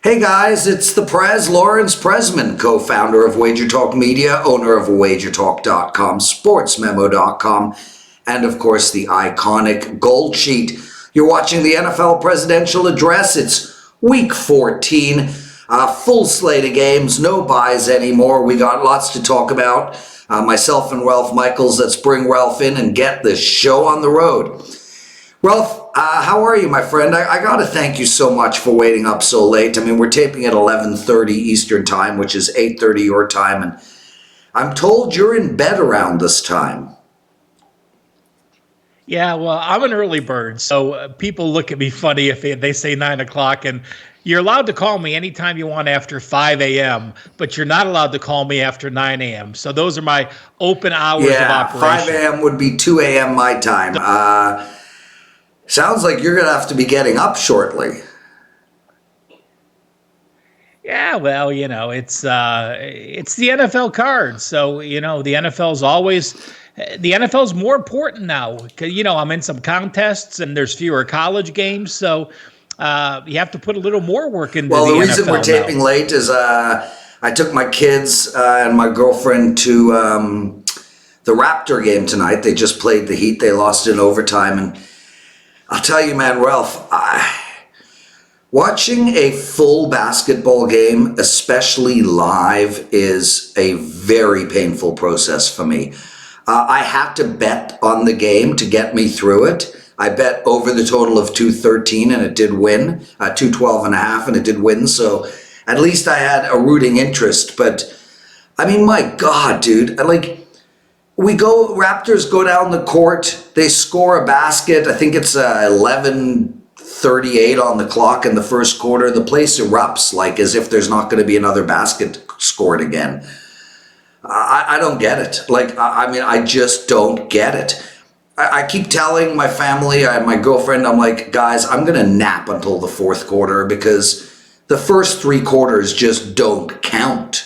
Hey guys, it's the Lawrence Presman, co-founder of Wager Talk Media, owner of WagerTalk.com, SportsMemo.com, and of course the iconic Gold Sheet. You're watching the NFL Presidential Address. It's Week 14, full slate of games, no buys anymore. We got lots to talk about. Myself and Ralph Michaels, let's bring Ralph in and get this show on the road. Ralph, how are you, my friend? I got to thank you so much for waiting up so late. I mean, we're taping at 11:30 Eastern Time, which is 8:30 your time, and I'm told you're in bed around this time. Yeah, well, I'm an early bird, so people look at me funny if they say 9 o'clock, and you're allowed to call me anytime you want after 5 a.m., but you're not allowed to call me after 9 a.m., so those are my open hours of operation. 5 a.m. would be 2 a.m. my time. Sounds like you're going to have to be getting up shortly. Yeah, well, it's the NFL card. So, the NFL's more important now. 'Cause, I'm in some contests and there's fewer college games. So you have to put a little more work into the NFL. Well, the reason we're taping late is I took my kids and my girlfriend to the Raptor game tonight. They just played the Heat. They lost in overtime. And I'll tell you, man, Ralph, watching a full basketball game, especially live, is a very painful process for me. I had to bet on the game to get me through it. I bet over the total of 213 and it did win, 212 and a half and it did win. So at least I had a rooting interest. But I mean, my God, dude, Raptors go down the court, they score a basket. I think it's 11:38 on the clock in the first quarter. The place erupts like as if there's not going to be another basket scored again. I don't get it. I just don't get it. I keep telling my family, my girlfriend, I'm like, guys, I'm going to nap until the fourth quarter because the first three quarters just don't count.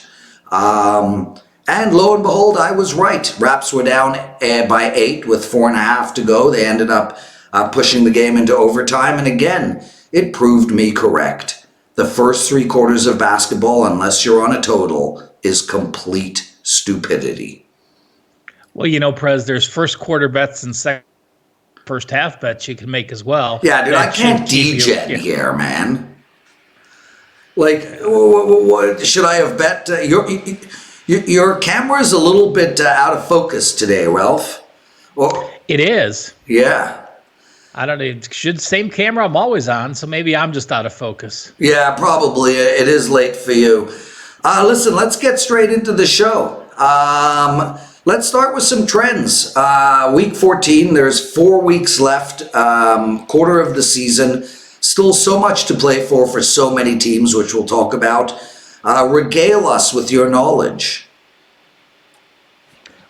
And lo and behold, I was right. Raps were down by 8 with 4.5 to go. They ended up pushing the game into overtime. And again, it proved me correct. The first three quarters of basketball, unless you're on a total, is complete stupidity. Well, Prez, there's first quarter bets and first half bets you can make as well. Yeah, dude, I can't DJ here, man. What should I have bet? Your camera's a little bit out of focus today, Ralph. Well, it is. Yeah. I don't know. It should same camera I'm always on, so maybe I'm just out of focus. Yeah, probably. It is late for you. Listen, let's get straight into the show. Let's start with some trends. Week 14, there's 4 weeks left, quarter of the season. Still so much to play for so many teams, which we'll talk about. Regale us with your knowledge.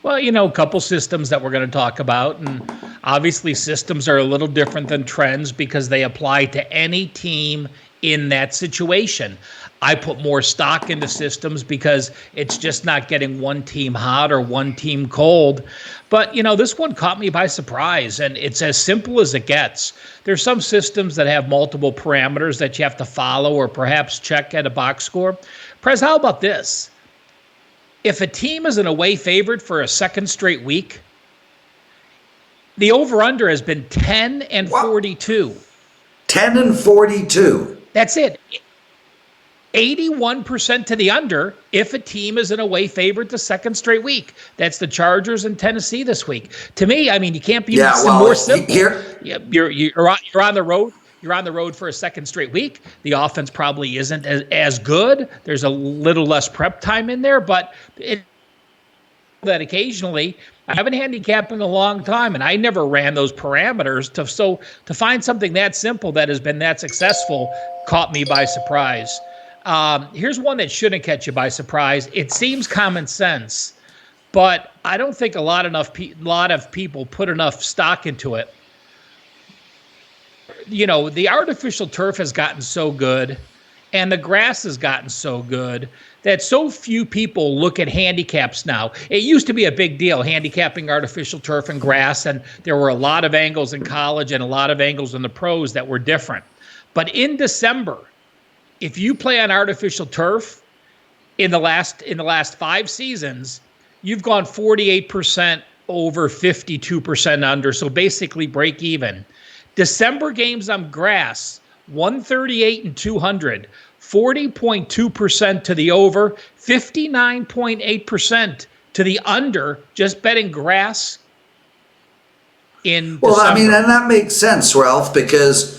Well, a couple systems that we're going to talk about. And obviously systems are a little different than trends because they apply to any team in that situation. I put more stock into systems because it's just not getting one team hot or one team cold. But, this one caught me by surprise, and it's as simple as it gets. There's some systems that have multiple parameters that you have to follow or perhaps check at a box score. Prez, how about this? If a team is an away favorite for a second straight week, the over-under has been 10 and 42. 10 and 42. That's it. 81% to the under if a team is an away favorite the second straight week. That's the Chargers and Tennessee this week. To me, you can't be more simple. You're on the road. You're on the road for a second straight week. The offense probably isn't as good. There's a little less prep time in there, but that occasionally I haven't handicapped in a long time, and I never ran those parameters. To find something that simple that has been that successful caught me by surprise. Here's one that shouldn't catch you by surprise. It seems common sense, but I don't think a lot of people put enough stock into it. The artificial turf has gotten so good and the grass has gotten so good that so few people look at handicaps now. It used to be a big deal, handicapping artificial turf and grass, and there were a lot of angles in college and a lot of angles in the pros that were different. But in December, if you play on artificial turf in the last 5 seasons, you've gone 48% over, 52% under, so basically break even. December games on grass, 138 and 200, 40.2% to the over, 59.8% to the under, just betting grass in December. I mean, and that makes sense, Ralph, because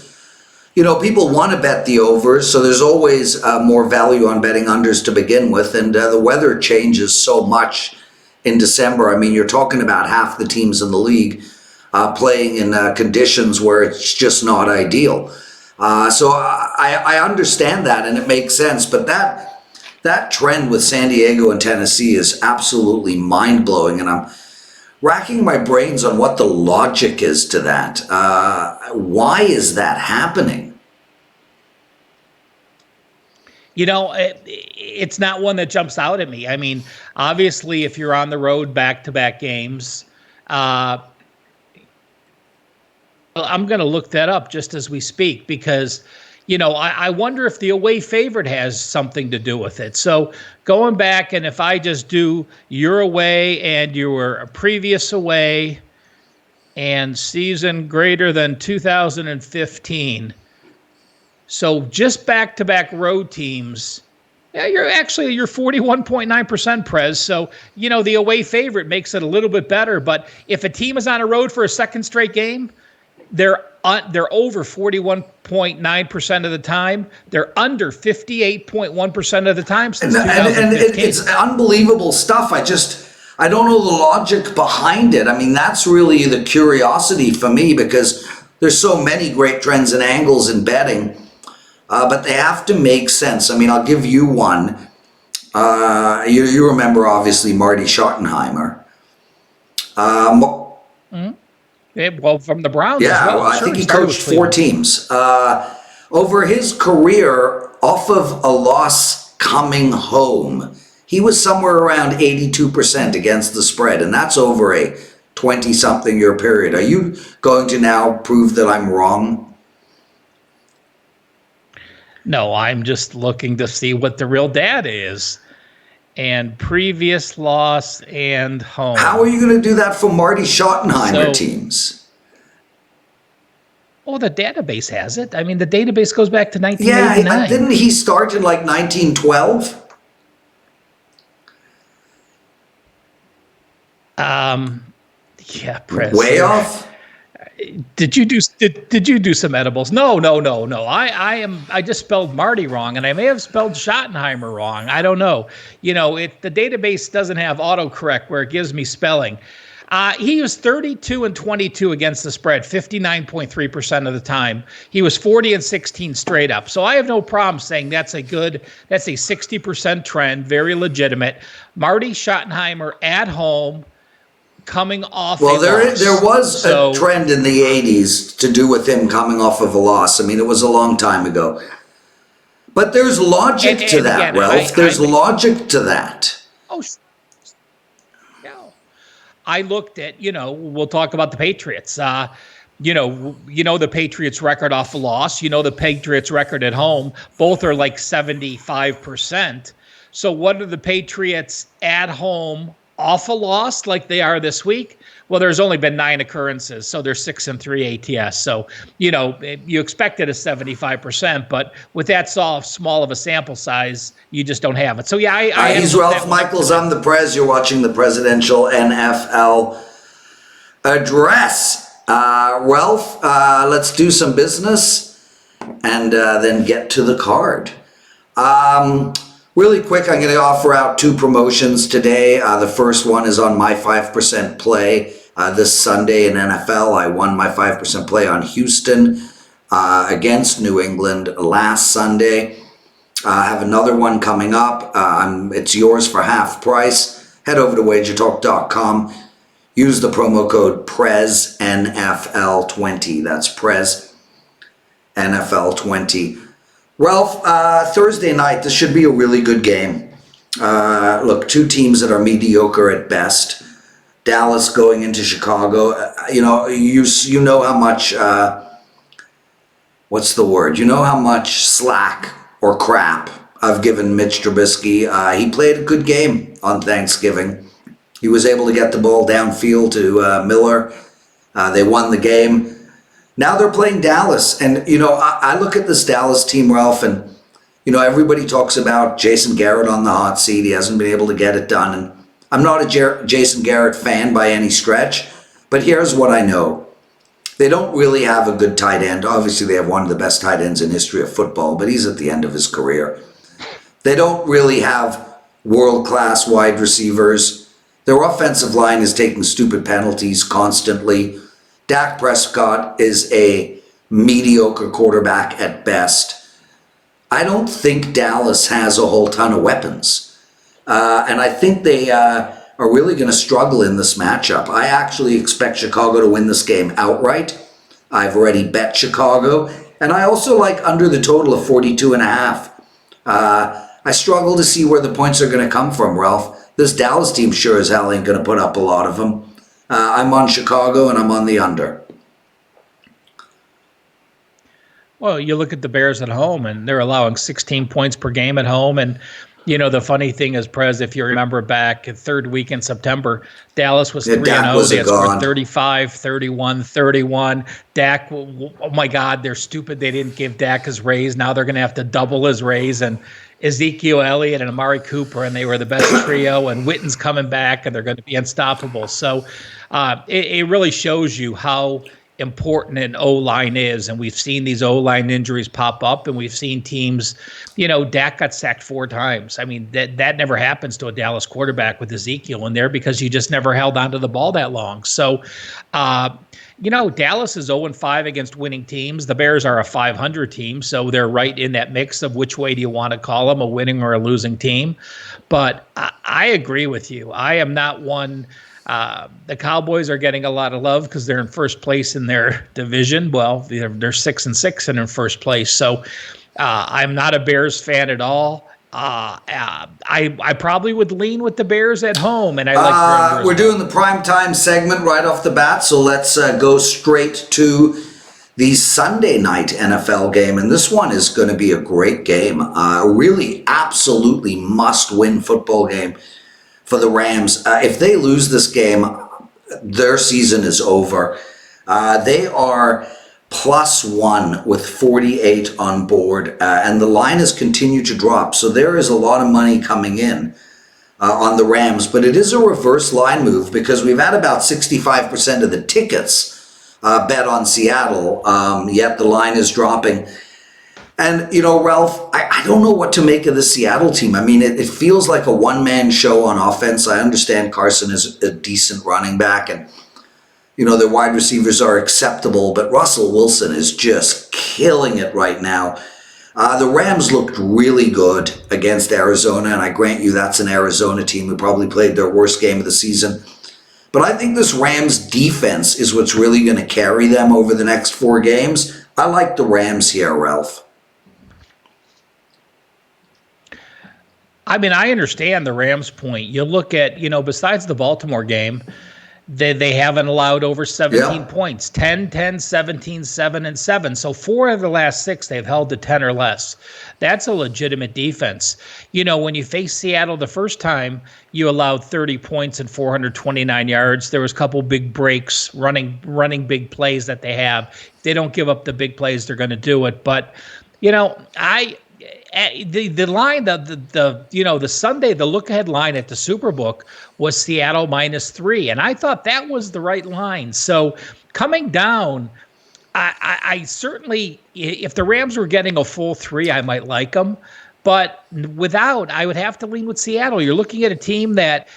people want to bet the overs, so there's always more value on betting unders to begin with, and the weather changes so much in December. I mean, you're talking about half the teams in the league playing in conditions where it's just not ideal. So I understand that, and it makes sense, but that trend with San Diego and Tennessee is absolutely mind-blowing, and I'm racking my brains on what the logic is to that. Why is that happening? It's not one that jumps out at me. I mean, obviously, if you're on the road back-to-back games, I'm going to look that up just as we speak because, I wonder if the away favorite has something to do with it. So going back, and if I just do your away and your previous away and season greater than 2015, so just back-to-back road teams, yeah, you're 41.9%, Prez. So, the away favorite makes it a little bit better. But if a team is on a road for a second straight game, they're over 41.9% of the time. They're under 58.1% of the time since 2015. And it's unbelievable stuff. I don't know the logic behind it. I mean, that's really the curiosity for me because there's so many great trends and angles in betting. But they have to make sense. I mean, I'll give you one. You remember, obviously, Marty Schottenheimer. Well, from the Browns as well. I think he coached 4 teams. Over his career, off of a loss coming home, he was somewhere around 82% against the spread, and that's over a 20-something year period. Are you going to now prove that I'm wrong? No, I'm just looking to see what the real data is. And previous loss and home. How are you going to do that for Marty Schottenheimer teams? Oh, the database has it. I mean, the database goes back to 1989. Yeah, didn't he start in like 1912? Yeah, Prez. Way off? Did you do some edibles? No. I just spelled Marty wrong, and I may have spelled Schottenheimer wrong. I don't know. The database doesn't have autocorrect where it gives me spelling. He was 32 and 22 against the spread, 59.3% of the time. He was 40 and 16 straight up. So I have no problem saying that's a 60% trend, very legitimate. Marty Schottenheimer at home, coming off there was a trend in the 80s to do with him coming off of a loss. I mean, it was a long time ago. But there's logic to that, Ralph. There's logic to that. Oh, yeah. I looked at, we'll talk about the Patriots. The Patriots record off a loss. The Patriots record at home. Both are like 75%. So what are the Patriots at home off a loss like they are this week? Well, there's only been 9 occurrences, so they're 6-3 ATS. So, you expected a 75%, but with that small of a sample size, you just don't have it. So, yeah, he's Ralph Michaels. I'm the Prez. You're watching the Presidential NFL Address. Ralph, let's do some business and then get to the card. Really quick, I'm going to offer out 2 promotions today. The first one is on my 5% play this Sunday in NFL. I won my 5% play on Houston against New England last Sunday. I have another one coming up. It's yours for half price. Head over to wagertalk.com. Use the promo code Prez NFL20. That's Prez NFL20. Ralph, Thursday night, this should be a really good game. Look, 2 teams that are mediocre at best. Dallas going into Chicago. You know how much, what's the word? You know how much slack or crap I've given Mitch Trubisky. He played a good game on Thanksgiving. He was able to get the ball downfield to Miller. They won the game. Now they're playing Dallas. And, I look at this Dallas team, Ralph, and, everybody talks about Jason Garrett on the hot seat. He hasn't been able to get it done. And I'm not a Jason Garrett fan by any stretch, but here's what I know. They don't really have a good tight end. Obviously, they have one of the best tight ends in history of football, but he's at the end of his career. They don't really have world-class wide receivers. Their offensive line is taking stupid penalties constantly. Dak Prescott is a mediocre quarterback at best. I don't think Dallas has a whole ton of weapons. And I think they are really going to struggle in this matchup. I actually expect Chicago to win this game outright. I've already bet Chicago. And I also like under the total of 42.5. I struggle to see where the points are going to come from, Ralph. This Dallas team sure as hell ain't going to put up a lot of them. I'm on Chicago and I'm on the under. Well, you look at the Bears at home, and they're allowing 16 points per game at home. And, the funny thing is, Prez, if you remember back in third week in September, Dallas was 3-0. They had scored 35, 31, 31. Dak, oh my God, they're stupid. They didn't give Dak his raise. Now they're going to have to double his raise. And Ezekiel Elliott and Amari Cooper, and they were the best trio. And Witten's coming back, and they're going to be unstoppable. So it really shows you how important an O-line is, and we've seen these O-line injuries pop up, and we've seen teams, Dak got sacked 4 times. I mean, that never happens to a Dallas quarterback with Ezekiel in there because you just never held onto the ball that long. So, Dallas is 0-5 against winning teams. The Bears are a 500 team, so they're right in that mix of which way do you want to call them, a winning or a losing team. But I agree with you. I am not one. The Cowboys are getting a lot of love because they're in first place in their division. Well, they're 6-6 and in first place. So I'm not a Bears fan at all. I probably would lean with the Bears at home, and I like. We're doing the primetime segment right off the bat, so let's go straight to the Sunday night NFL game, and this one is going to be a great game. A really, absolutely must-win football game for the Rams. If they lose this game, their season is over. They are +1 with 48 on board, and the line has continued to drop. So there is a lot of money coming in on the Rams, but it is a reverse line move because we've had about 65% of the tickets bet on Seattle, yet the line is dropping. And, Ralph, I don't know what to make of the Seattle team. I mean, it feels like a one-man show on offense. I understand Carson is a decent running back, and, their wide receivers are acceptable, but Russell Wilson is just killing it right now. The Rams looked really good against Arizona, and I grant you that's an Arizona team who probably played their worst game of the season. But I think this Rams defense is what's really going to carry them over the next 4 games. I like the Rams here, Ralph. I mean, I understand the Rams' point. You look at, besides the Baltimore game, they haven't allowed over 17 points. 10, 10, 17, 7, and 7. So 4 of the last 6, they've held to 10 or less. That's a legitimate defense. When you face Seattle the first time, you allowed 30 points and 429 yards. There was a couple big breaks, running big plays that they have. If they don't give up the big plays, they're going to do it. But, the line, the Sunday, the look-ahead line at the Superbook was Seattle -3, and I thought that was the right line. So coming down, I certainly, if the Rams were getting a full 3, I might like them, but without, I would have to lean with Seattle. You're looking at a team that,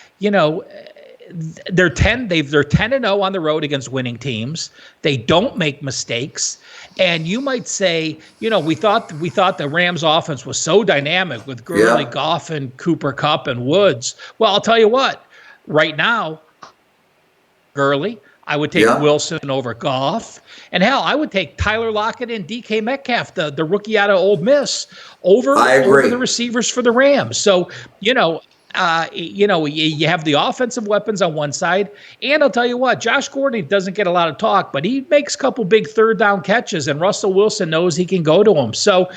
they're 10-0 on the road against winning teams. They don't make mistakes. And you might say, we thought the Rams offense was so dynamic with Gurley, Goff, and Cooper Kupp and Woods. Well, I'll tell you what, right now, Gurley, I would take Wilson over Goff. And hell, I would take Tyler Lockett and DK Metcalf, the rookie out of Ole Miss, over the receivers for the Rams. So, you have the offensive weapons on one side, and I'll tell you what, Josh Gordon doesn't get a lot of talk, but he makes a couple big third down catches, and Russell Wilson knows he can go to him. So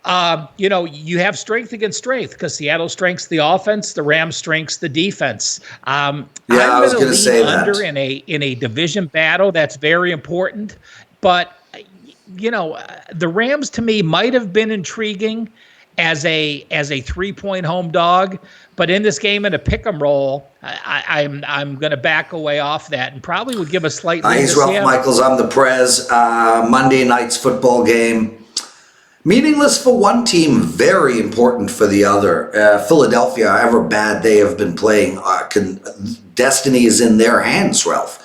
You have strength against strength because Seattle strengths the offense, the Rams strengths the defense. I'm going to lean under in a division battle. That's very important. But the Rams to me might have been intriguing as a 3-point home dog, but in this game in a pick'em roll, I'm going to back away off that and probably would give a slight lead. He's Ralph Michaels. I'm the Prez. Monday night's football game. Meaningless for one team, very important for the other. Philadelphia, however bad they have been playing, destiny is in their hands, Ralph.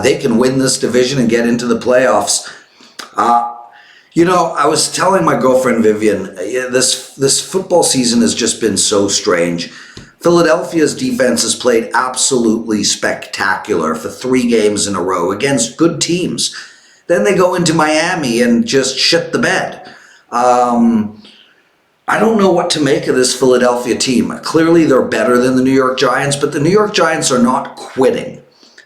They can win this division and get into the playoffs. I was telling my girlfriend Vivian, this football season has just been so strange. Philadelphia's defense has played absolutely spectacular for 3 games in a row against good teams. Then they go into Miami and just shit the bed. I don't know what to make of this Philadelphia team. Clearly they're better than the New York Giants, but the New York Giants are not quitting.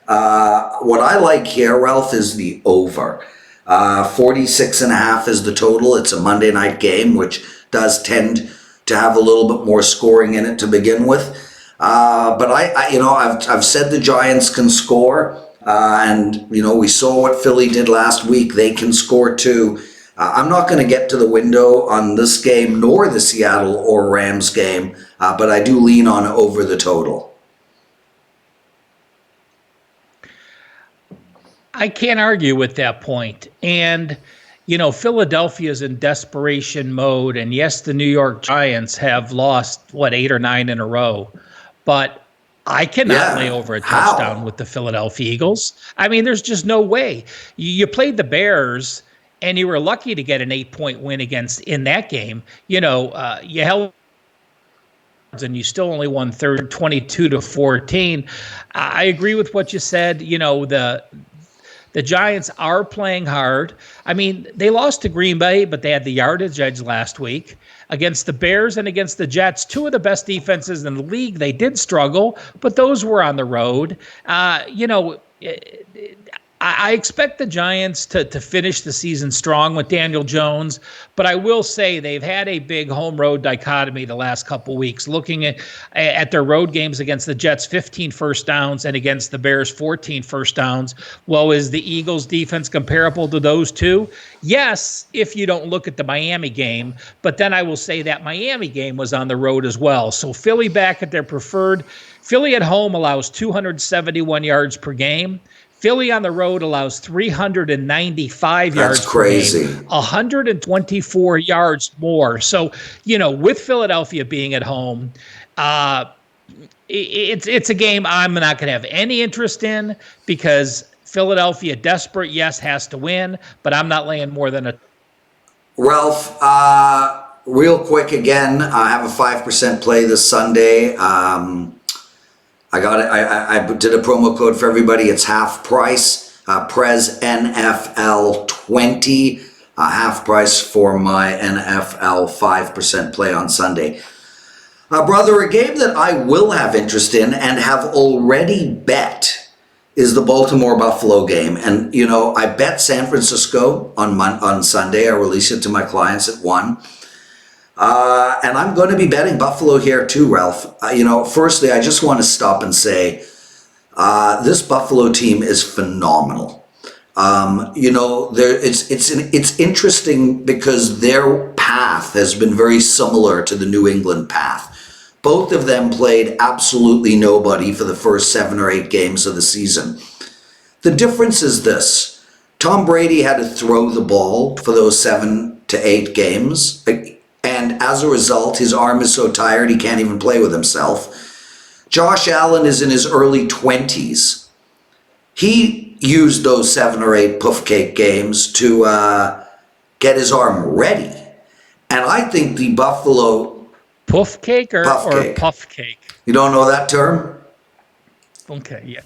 What I like here, Ralph, is the over. 46.5 is the total. It's a Monday night game, which does tend to have a little bit more scoring in it to begin with. But I've said the Giants can score. And we saw what Philly did last week. They can score too. I'm not going to get to the window on this game, nor the Seattle or Rams game, but I do lean on over the total. I can't argue with that point. And, Philadelphia's in desperation mode. And yes, the New York Giants have lost, 8 or 9 in a row. But I cannot lay over a touchdown with the Philadelphia Eagles. I mean, there's just no way. You played the Bears, and you were lucky to get an 8-point win in that game. You held, and you still only won 22-14. I agree with what you said. The Giants are playing hard. I mean, they lost to Green Bay, but they had the yardage edge last week. Against the Bears and against the Jets, 2 of the best defenses in the league. They did struggle, but those were on the road. I expect the Giants to finish the season strong with Daniel Jones, but I will say they've had a big home-road dichotomy the last couple weeks. Looking at their road games against the Jets, 15 first downs, and against the Bears, 14 first downs. Well, is the Eagles' defense comparable to those two? Yes, if you don't look at the Miami game, but then I will say that Miami game was on the road as well. So Philly back at their preferred. Philly at home allows 271 yards per game. Philly on the road allows 395 yards per game, 124 yards more. So, with Philadelphia being at home, it's a game I'm not going to have any interest in because Philadelphia, desperate, yes, has to win, but I'm not laying more than a. Ralph, real quick again, I have a 5% play this Sunday. I got it. I did a promo code for everybody. It's half price. Prez NFL 20. Half price for my NFL 5% play on Sunday. Brother, a game that I will have interest in and have already bet is the Baltimore-Buffalo game. And, I bet San Francisco on Sunday. I release it to my clients at 1. And I'm going to be betting Buffalo here too, Ralph. Firstly, I just want to stop and say this Buffalo team is phenomenal. It's interesting because their path has been very similar to the New England path. Both of them played absolutely nobody for the first 7 or 8 games of the season. The difference is this. Tom Brady had to throw the ball for those 7 to 8 games. And as a result, his arm is so tired he can't even play with himself. Josh Allen is in his early 20s. He used those 7 or 8 puff cake games to get his arm ready. And I think the Buffalo... Puff cake or puff cake? You don't know that term? Okay, yeah.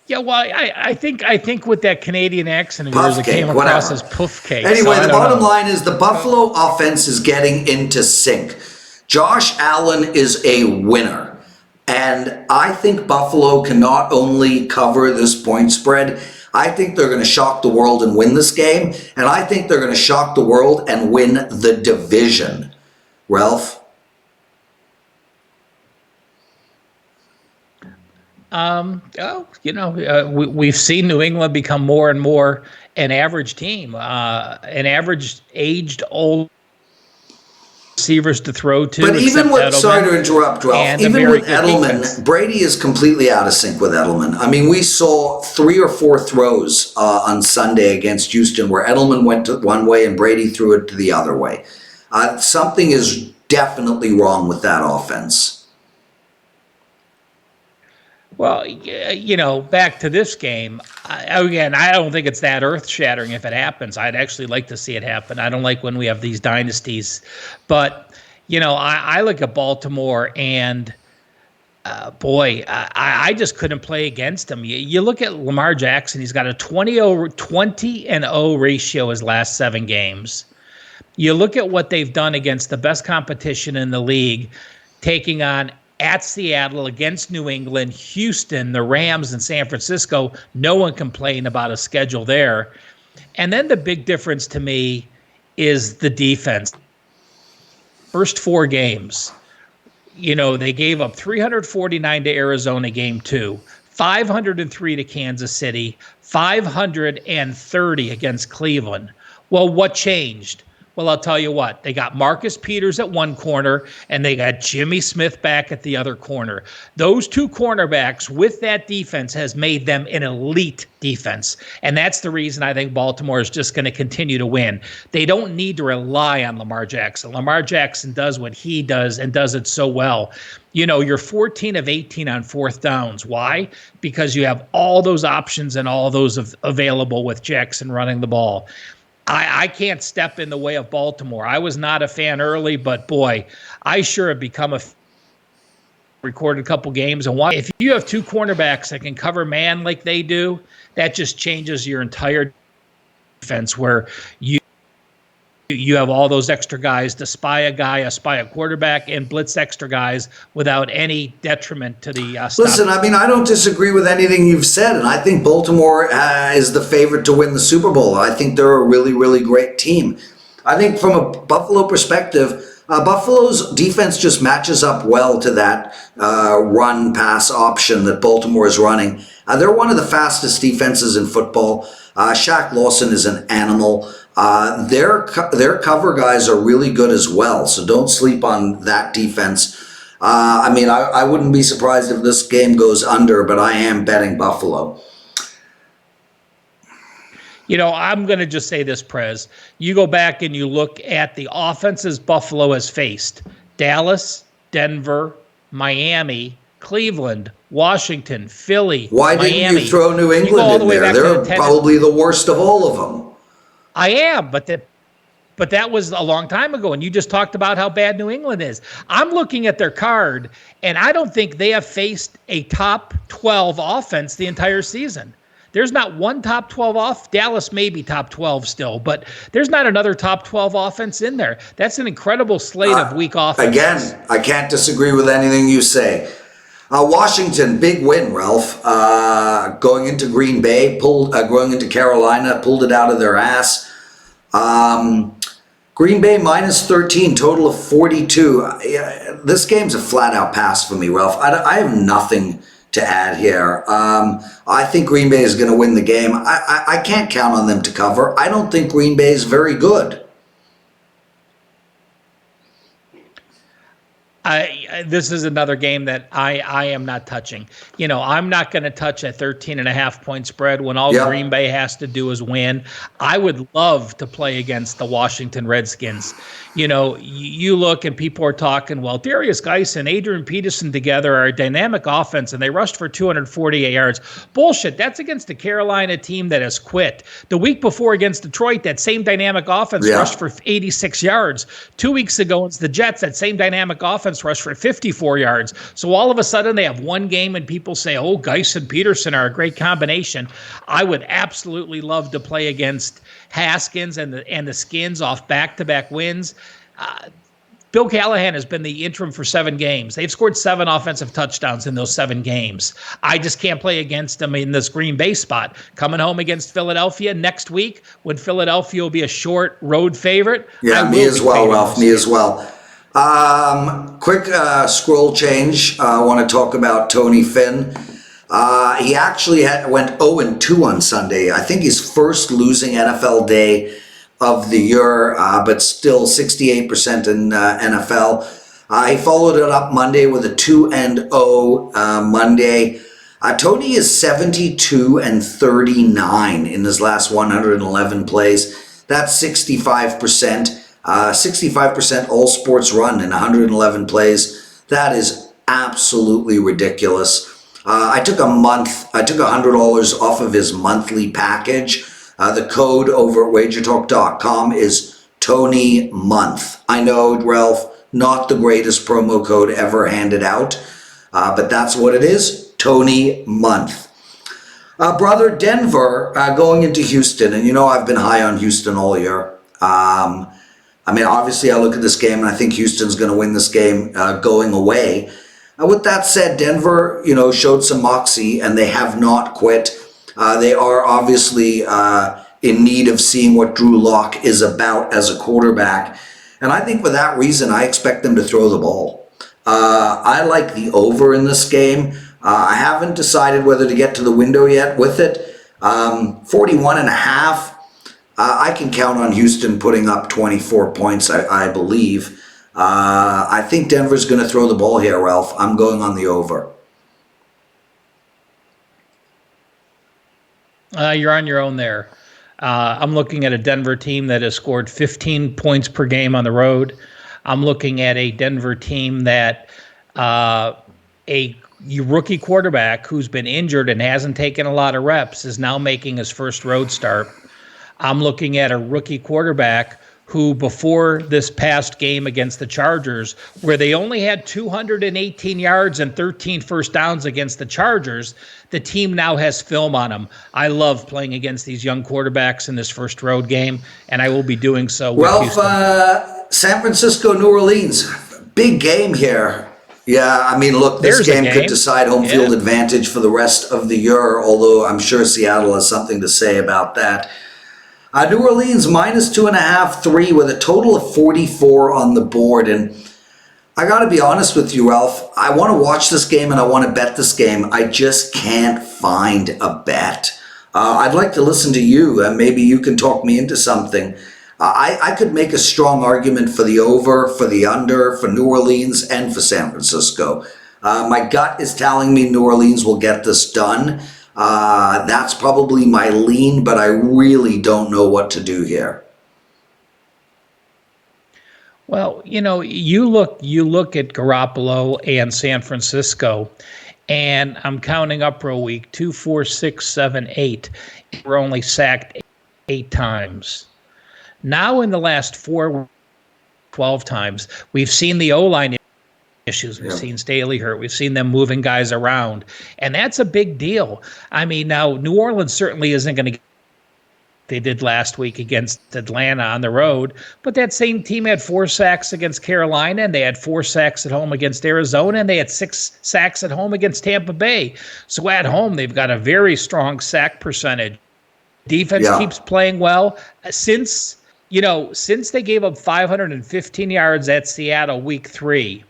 Yeah, well, I think with that Canadian accent of yours, it came across as puff cake. Anyway, the bottom line is the Buffalo offense is getting into sync. Josh Allen is a winner. And I think Buffalo can not only cover this point spread, I think they're going to shock the world and win this game, and I think they're going to shock the world and win the division. Ralph? We've seen New England become more and more an average team, an average aged old receivers to throw to. But even with, sorry to interrupt, Ralph, even with Edelman, defense. Brady is completely out of sync with Edelman. I mean, we saw 3 or 4 throws on Sunday against Houston where Edelman went to one way and Brady threw it to the other way. Something is definitely wrong with that offense. Well, back to this game, again, I don't think it's that earth-shattering if it happens. I'd actually like to see it happen. I don't like when we have these dynasties. But, I look at Baltimore and, I just couldn't play against him. You look at Lamar Jackson, he's got a 20-0 ratio his last 7 games. You look at what they've done against the best competition in the league, taking on at Seattle, against New England, Houston, the Rams, and San Francisco. No one complained about a schedule there. And then the big difference to me is the defense. First 4 games, they gave up 349 to Arizona game 2, 503 to Kansas City, 530 against Cleveland. Well, what changed? Well, I'll tell you what, they got Marcus Peters at one corner and they got Jimmy Smith back at the other corner. Those 2 cornerbacks with that defense has made them an elite defense. And that's the reason I think Baltimore is just going to continue to win. They don't need to rely on Lamar Jackson. Lamar Jackson does what he does and does it so well. You're 14 of 18 on 4th downs. Why? Because you have all those options and all those available with Jackson running the ball. I can't step in the way of Baltimore. I was not a fan early, but boy, I sure have become recorded a couple games. And if you have 2 cornerbacks that can cover man like they do, that just changes your entire defense where you have all those extra guys to spy a quarterback, and blitz extra guys without any detriment to the Listen, I mean, I don't disagree with anything you've said, and I think Baltimore is the favorite to win the Super Bowl. I think they're a really, really great team. I think from a Buffalo perspective, Buffalo's defense just matches up well to that run-pass option that Baltimore is running. They're one of the fastest defenses in football. Shaq Lawson is an animal. Their cover guys are really good as well, so don't sleep on that defense. I wouldn't be surprised if this game goes under, but I am betting Buffalo. I'm going to just say this, Prez. You go back and you look at the offenses Buffalo has faced: Dallas, Denver, Miami, Cleveland, Washington, Philly, Why Miami. didn't you throw New England in there? They're probably the worst of all of them. I am, but that was a long time ago, and you just talked about how bad New England is. I'm looking at their card, and I don't think they have faced a top 12 offense the entire season. There's not one top 12 off. Dallas may be top 12 still, but there's not another top 12 offense in there. That's an incredible slate of weak offenses. Again, I can't disagree with anything you say. Washington, big win, Ralph. Going into Green Bay, going into Carolina, pulled it out of their ass. Green Bay minus 13, total of 42. This game's a flat-out pass for me, Ralph. I have nothing to add here. I think Green Bay is going to win the game. I can't count on them to cover. I don't think Green Bay is very good. This is another game that I am not touching. I'm not going to touch a 13.5-point spread when all Green Bay has to do is win. I would love to play against the Washington Redskins. You look and people are talking, well, Darius Geis and Adrian Peterson together are a dynamic offense, and they rushed for 248 yards. Bullshit. That's against the Carolina team that has quit. The week before against Detroit, that same dynamic offense rushed for 86 yards. 2 weeks ago against the Jets, that same dynamic offense rushed for 54 yards. So all of a sudden they have one game and people say, oh, Geis and Peterson are a great combination. I would absolutely love to play against Haskins and the Skins off back-to-back wins. Bill Callahan has been the interim for 7 games. They've scored 7 offensive touchdowns in those 7 games. I just can't play against them in this Green Bay spot. Coming home against Philadelphia next week, when Philadelphia will be a short road favorite. Yeah, me as well, Ralph. Me as well. Quick scroll change. I want to talk about Tony Finn. He actually went 0-2 on Sunday. I think his first losing NFL day of the year, but still 68% in NFL. He followed it up Monday with a 2-0 Monday. Tony is 72-39 in his last 111 plays. That's 65%. 65% all sports run in 111 plays. That is absolutely ridiculous. I took $100 off of his monthly package. The code over at wagertalk.com is Tony Month. I know, Ralph, not the greatest promo code ever handed out, but that's what it is, Tony Month. Brother, Denver going into Houston, and you know I've been high on Houston all year. Obviously I look at this game and I think Houston's going to win this game going away. With that said, Denver, showed some moxie and they have not quit. They are obviously in need of seeing what Drew Lock is about as a quarterback. And I think for that reason, I expect them to throw the ball. I like the over in this game. I haven't decided whether to get to the window yet with it. 41.5. I can count on Houston putting up 24 points, I believe. I think Denver's going to throw the ball here, Ralph. I'm going on the over. You're on your own there. I'm looking at a Denver team that has scored 15 points per game on the road. I'm looking at a Denver team that a rookie quarterback who's been injured and hasn't taken a lot of reps is now making his first road start. I'm looking at a rookie quarterback who, before this past game against the Chargers, where they only had 218 yards and 13 first downs against the Chargers, the team now has film on them. I love playing against these young quarterbacks in this first road game, and I will be doing so with Houston. San Francisco, New Orleans, big game here. Yeah, look, this game could decide home field advantage for the rest of the year, although I'm sure Seattle has something to say about that. New Orleans -2.5, 3 with a total of 44 on the board. And I got to be honest with you, Ralph. I want to watch this game and I want to bet this game. I just can't find a bet. I'd like to listen to you and maybe you can talk me into something. I could make a strong argument for the over, for the under, for New Orleans and for San Francisco. My gut is telling me New Orleans will get this done. That's probably my lean, but I really don't know what to do here. Well, you look at Garoppolo and San Francisco, and I'm counting up real week, 2, 4, 6, 7, 8. We're only sacked 8 times. Now in the last 4, 12 times, we've seen the O-line issues. We've seen Staley hurt. We've seen them moving guys around. And that's a big deal. Now New Orleans certainly isn't going to get what they did last week against Atlanta on the road, but that same team had 4 sacks against Carolina, and they had 4 sacks at home against Arizona, and they had 6 sacks at home against Tampa Bay. So at home, they've got a very strong sack percentage. Defense keeps playing well. Since they gave up 515 yards at Seattle week 3,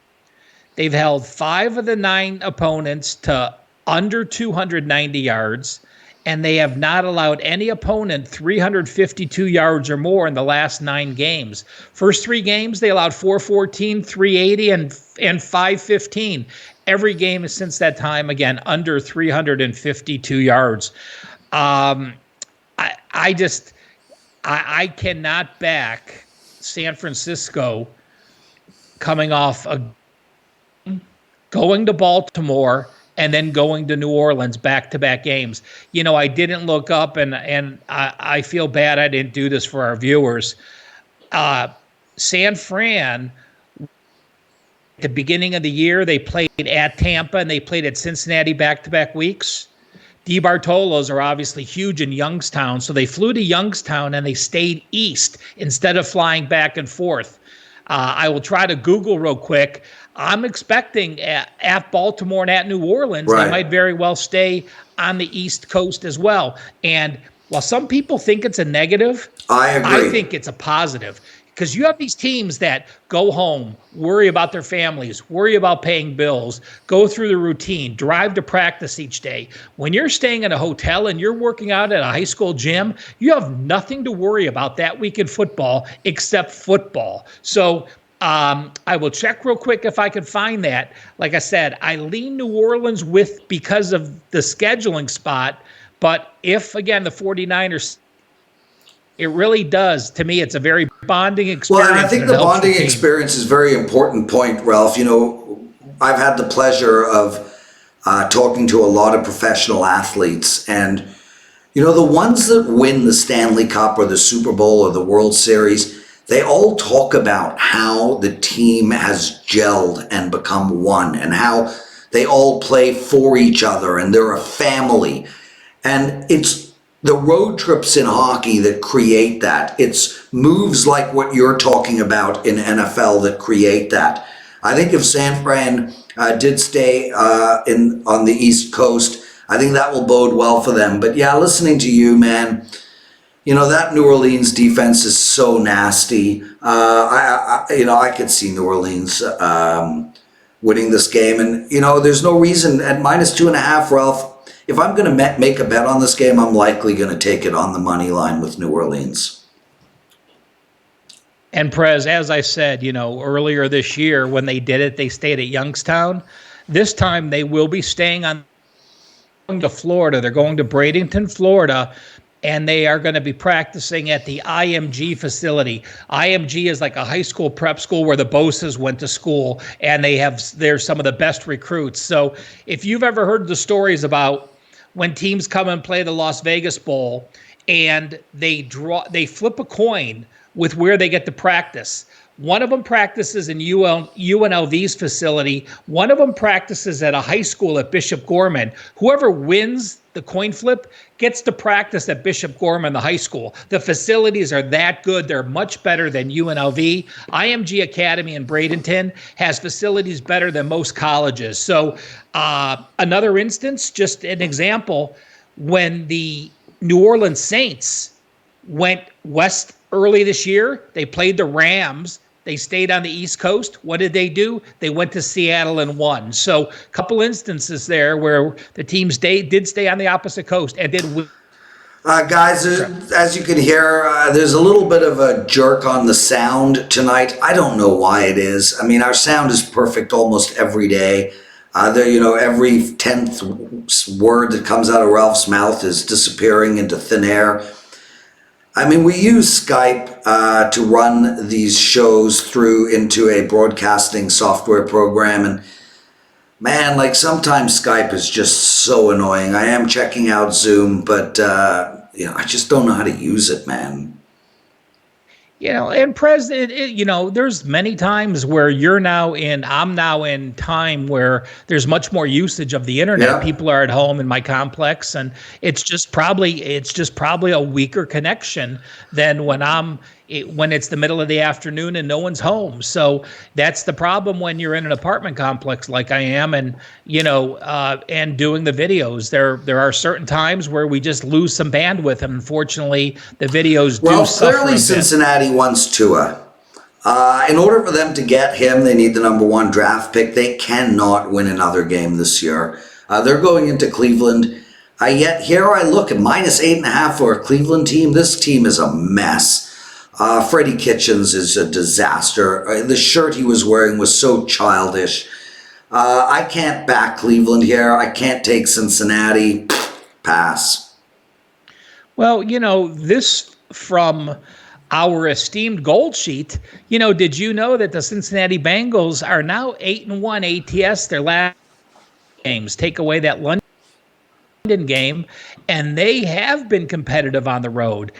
they've held 5 of the 9 opponents to under 290 yards, and they have not allowed any opponent 352 yards or more in the last 9 games. First 3 games, they allowed 414, 380, and 515. Every game since that time, again, under 352 yards. I cannot back San Francisco coming off going to Baltimore and then going to New Orleans back-to-back games. I didn't look up, and I feel bad I didn't do this for our viewers. San Fran, at the beginning of the year, they played at Tampa and they played at Cincinnati back-to-back weeks. DeBartolos are obviously huge in Youngstown, so they flew to Youngstown and they stayed east instead of flying back and forth. I will try to Google real quick. I'm expecting at Baltimore and at New Orleans, they might very well stay on the East Coast as well. And while some people think it's a negative, I agree. I think it's a positive. Because you have these teams that go home, worry about their families, worry about paying bills, go through the routine, drive to practice each day. When you're staying in a hotel and you're working out at a high school gym, you have nothing to worry about that week in football except football. So I will check real quick if I can find that. Like I said, I lean New Orleans because of the scheduling spot. But if, again, the 49ers, it really does. To me, it's a very bonding experience. Well, and I think the bonding experience is a very important point, Ralph. You know, I've had the pleasure of talking to a lot of professional athletes. And, you know, the ones that win the Stanley Cup or the Super Bowl or the World Series, they all talk about how the team has gelled and become one and how they all play for each other and they're a family. And it's the road trips in hockey that create that. It's moves like what you're talking about in NFL that create that. I think if San Fran did stay on the East Coast, I think that will bode well for them. But yeah, listening to you, man, you know, that New Orleans defense is so nasty. I could see New Orleans winning this game. And, you know, there's no reason at -2.5, Ralph. If I'm going to make a bet on this game, I'm likely going to take it on the money line with New Orleans. And Prez, as I said, you know, earlier this year when they did it, they stayed at Youngstown. This time they will be staying going to Florida. They're going to Bradenton, Florida, and they are going to be practicing at the IMG facility. IMG is like a high school prep school where the Boses went to school, and they're some of the best recruits. So if you've ever heard the stories about when teams come and play the Las Vegas Bowl and they flip a coin with where they get to practice. One of them practices in UNLV's facility. One of them practices at a high school at Bishop Gorman. Whoever wins the coin flip gets to practice at Bishop Gorman, the high school. The facilities are that good. They're much better than UNLV. IMG Academy in Bradenton has facilities better than most colleges. So another instance, just an example, when the New Orleans Saints went west early this year, they played the Rams. They stayed on the East Coast. What did they do? They went to Seattle and won. So a couple instances there where the teams did stay on the opposite coast and did win. Guys, as you can hear, there's a little bit of a jerk on the sound tonight. I don't know why it is. I mean, our sound is perfect almost every day. Every 10th word that comes out of Ralph's mouth is disappearing into thin air. I mean, we use Skype to run these shows through into a broadcasting software program. And man, like sometimes Skype is just so annoying. I am checking out Zoom, but, I just don't know how to use it, man. And Prez, there's many times where I'm now in time where there's much more usage of the internet. Yeah. People are at home in my complex, and it's just probably a weaker connection than when it's the middle of the afternoon and no one's home. So that's the problem when you're in an apartment complex like I am, and and doing the videos. There are certain times where we just lose some bandwidth, and unfortunately, the videos do suffer. Well, clearly Cincinnati wants Tua. In order for them to get him, they need the number 1 draft pick. They cannot win another game this year. They're going into Cleveland. Yet here I look at -8.5 for a Cleveland team. This team is a mess. Freddie Kitchens is a disaster. The shirt he was wearing was so childish. I can't back Cleveland here. I can't take Cincinnati. Pass. Well, this from our esteemed Gold Sheet. Did you know that the Cincinnati Bengals are now 8-1 ATS, their last games? Take away that London game, and they have been competitive on the road.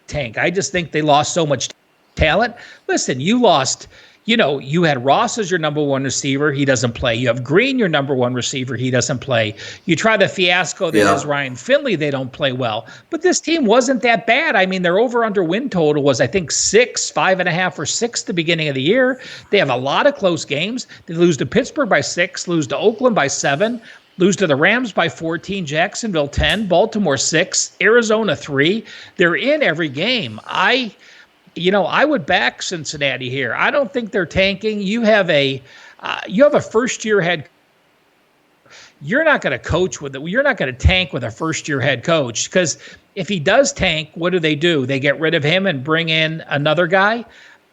Tank. I just think they lost so much talent. Listen, you lost you had Ross as your number one receiver. He doesn't play. You have Green, your number one receiver. He doesn't play. You try the fiasco that is Ryan Finley. They don't play well. But this team wasn't that bad. I mean, their over-under win total was, I think, 6, 5.5, or 6 at the beginning of the year. They have a lot of close games. They lose to Pittsburgh by 6, lose to Oakland by 7, lose to the Rams by 14, Jacksonville 10, Baltimore 6, Arizona 3. They're in every game. I would back Cincinnati here. I don't think they're tanking. You have a first-year head. You're not going to coach with it. You're not going to tank with a first-year head coach, because if he does tank, what do? They get rid of him and bring in another guy.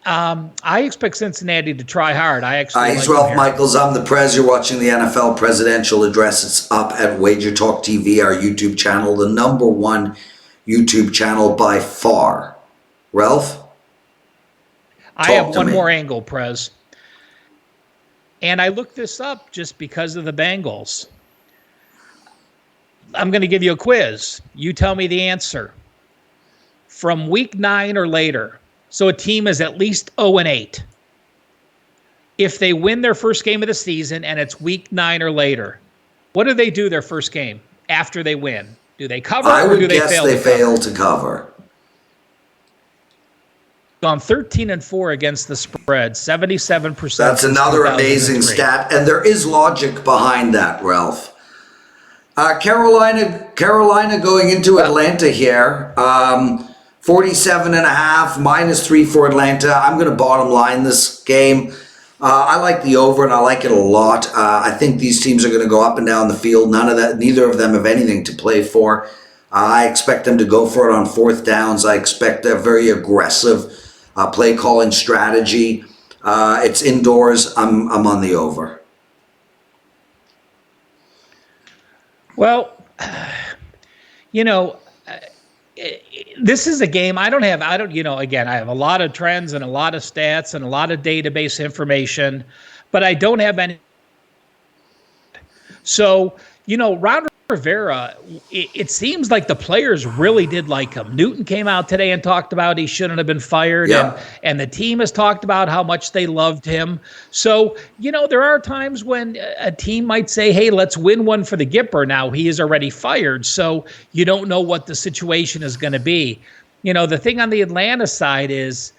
I expect Cincinnati to try hard. He's Ralph Michaels. I'm the Prez. You're watching the NFL Presidential Address. It's up at Wager Talk TV, our YouTube channel, the number one YouTube channel by far. Ralph? I have one more angle, Prez. And I looked this up just because of the Bengals. I'm going to give you a quiz. You tell me the answer. From week 9 or later, so a team is at least 0-8. If they win their first game of the season and it's week 9 or later, what do they do their first game after they win? Do they cover or do they fail? I would guess they fail to cover. Gone 13-4 against the spread, 77%. That's another amazing stat, and there is logic behind that, Ralph. Carolina going into Atlanta here, 47.5, -3 for Atlanta. I'm going to bottom line this game. I like the over, and I like it a lot. I think these teams are going to go up and down the field. Neither of them have anything to play for. I expect them to go for it on fourth downs. I expect a very aggressive play calling strategy. It's indoors. I'm on the over. Well, this is a game again, I have a lot of trends and a lot of stats and a lot of database information, but I don't have any. So, Ron Rivera, it seems like the players really did like him. Newton came out today and talked about he shouldn't have been fired. Yeah. And the team has talked about how much they loved him. So, there are times when a team might say, hey, let's win one for the Gipper. Now, he is already fired, so you don't know what the situation is going to be. The thing on the Atlanta side is,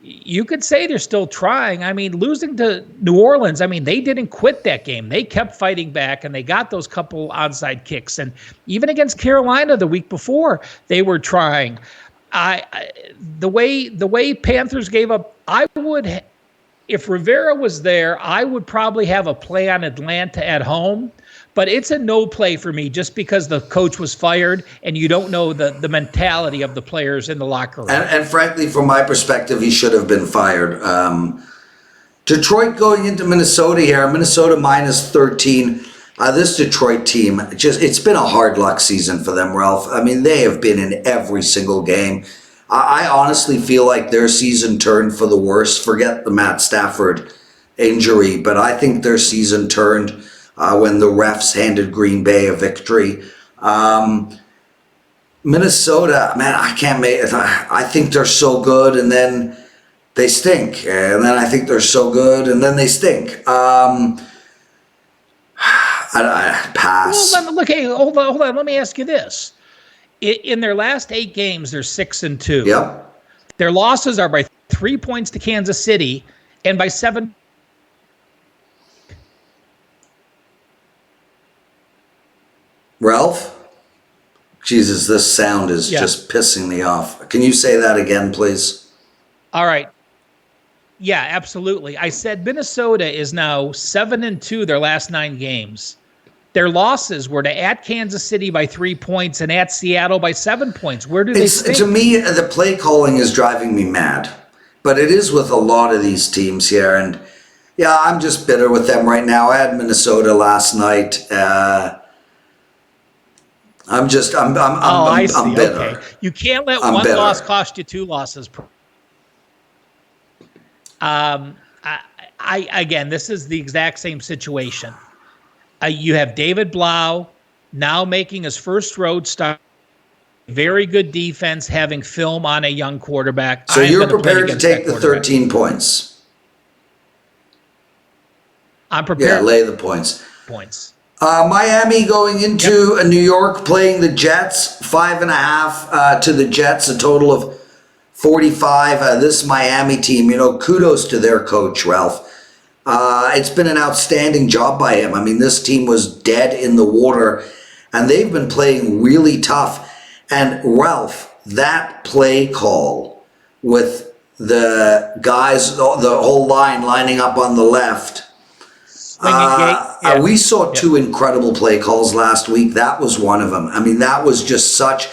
you could say they're still trying. I mean, losing to New Orleans, they didn't quit that game. They kept fighting back, and they got those couple onside kicks. And even against Carolina the week before, they were trying. The way Panthers gave up, if Rivera was there, I would probably have a play on Atlanta at home. But it's a no play for me just because the coach was fired and you don't know the mentality of the players in the locker room. And frankly, from my perspective, he should have been fired. Detroit going into Minnesota here. Minnesota -13. This Detroit team, it's been a hard luck season for them, Ralph. They have been in every single game. I honestly feel like their season turned for the worse. Forget the Matt Stafford injury, but I think their season turned when the refs handed Green Bay a victory. Minnesota, man, I think they're so good, and then they stink. And then I think they're so good, and then they stink. I pass. Well, look, hey, hold on. Let me ask you this. In their last 8 games, they're 6-2. Yep. Their losses are by 3 points to Kansas City and by 7. Ralph? Jesus, this sound is just pissing me off. Can you say that again, please? All right. Yeah, absolutely. I said Minnesota is now 7-2 their last 9 games. Their losses were at Kansas City by 3 points and at Seattle by 7 points. Where do they stink? To me, the play calling is driving me mad. But it is with a lot of these teams here. And, yeah, I'm just bitter with them right now. I had Minnesota last night. I'm bitter. Okay. You can't let one loss cost you 2 losses. Again, this is the exact same situation. You have David Blau now making his first road start. Very good defense, having film on a young quarterback. So you're prepared to take the 13 points? I'm prepared. Yeah, lay the points. Points. Miami going into New York, playing the Jets, 5.5 to the Jets, a total of 45. This Miami team, kudos to their coach, Ralph. It's been an outstanding job by him. I mean, this team was dead in the water, and they've been playing really tough. And Ralph, that play call with the guys, the whole line lining up on the left. We saw two incredible play calls last week. That was one of them. I mean, that was just such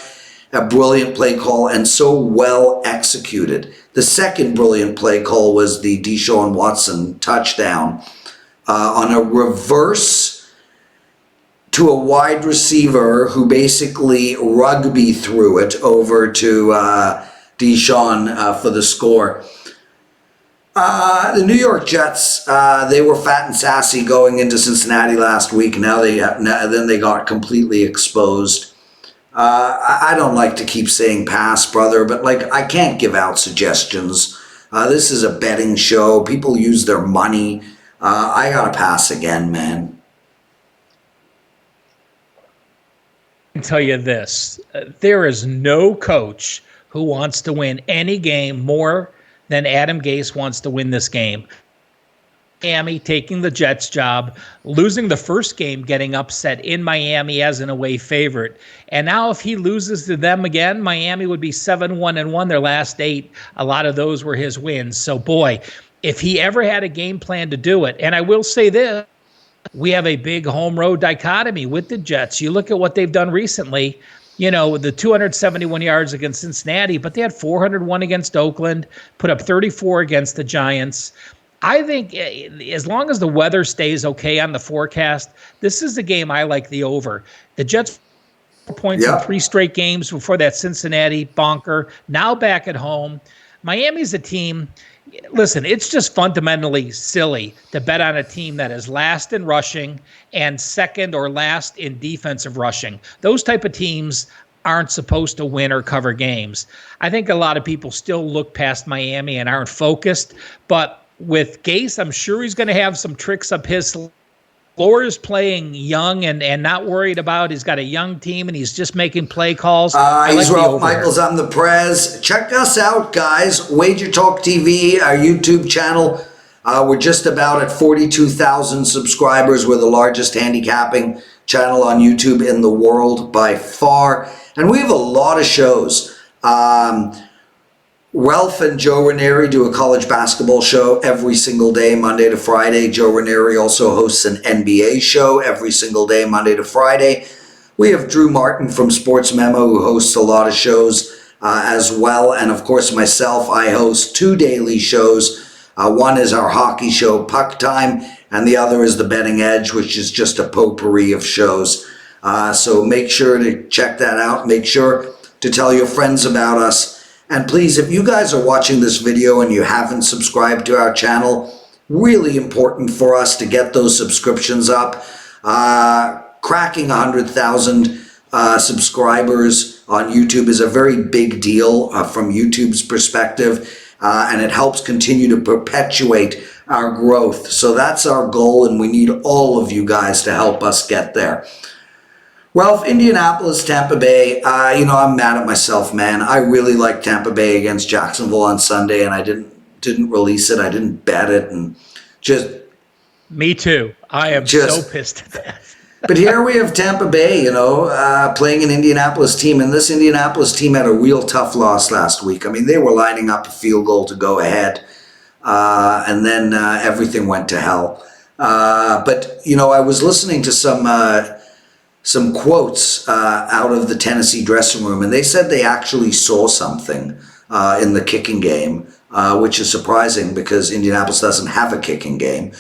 a brilliant play call and so well executed. The second brilliant play call was the Deshaun Watson touchdown on a reverse to a wide receiver who basically rugby threw it over to Deshaun for the score. The New York Jets, they were fat and sassy going into Cincinnati last week. Then they got completely exposed. I don't like to keep saying pass, brother, but I can't give out suggestions. This is a betting show. People use their money. I gotta pass again, man. I can tell you this. There is no coach who wants to win any game more than Adam Gase wants to win this game. Miami taking the Jets job, losing the first game, getting upset in Miami as an away favorite. And now if he loses to them again, Miami would be 7-1-1 their last 8. A lot of those were his wins. So, boy, if he ever had a game plan to do it, and I will say this, we have a big home road dichotomy with the Jets. You look at what they've done recently, the 271 yards against Cincinnati, but they had 401 against Oakland, put up 34 against the Giants. I think as long as the weather stays okay on the forecast, this is the game I like the over. The Jets 4 points in 3 straight games before that Cincinnati bonker. Now back at home. Miami's a team. Listen, it's just fundamentally silly to bet on a team that is last in rushing and second or last in defensive rushing. Those type of teams aren't supposed to win or cover games. I think a lot of people still look past Miami and aren't focused, but with Gase, I'm sure he's going to have some tricks up his sleeve. Flores playing young and not worried about. He's got a young team and he's just making play calls. He's Ralph Michaels. I'm the Prez. Check us out, guys. Wager Talk TV, our YouTube channel. We're just about at 42,000 subscribers. We're the largest handicapping channel on YouTube in the world by far. And we have a lot of shows. Ralph and Joe Ranieri do a college basketball show every single day, Monday to Friday. Joe Ranieri also hosts an NBA show every single day, Monday to Friday. We have Drew Martin from Sports Memo, who hosts a lot of shows as well. And of course, myself, I host 2 daily shows. One is our hockey show, Puck Time, and the other is The Betting Edge, which is just a potpourri of shows. So make sure to check that out. Make sure to tell your friends about us. And please, if you guys are watching this video and you haven't subscribed to our channel, really important for us to get those subscriptions up. Cracking 100,000 subscribers on YouTube is a very big deal from YouTube's perspective, and it helps continue to perpetuate our growth. So that's our goal, and we need all of you guys to help us get there. Ralph, Indianapolis, Tampa Bay, I'm mad at myself, man. I really liked Tampa Bay against Jacksonville on Sunday, and I didn't release it. I didn't bet it, and just... Me too. I am so pissed at that. But here we have Tampa Bay, playing an Indianapolis team, and this Indianapolis team had a real tough loss last week. I mean, they were lining up a field goal to go ahead, and then everything went to hell. But, I was listening to some quotes out of the Tennessee dressing room, and they said they actually saw something in the kicking game, which is surprising because Indianapolis doesn't have a kicking game.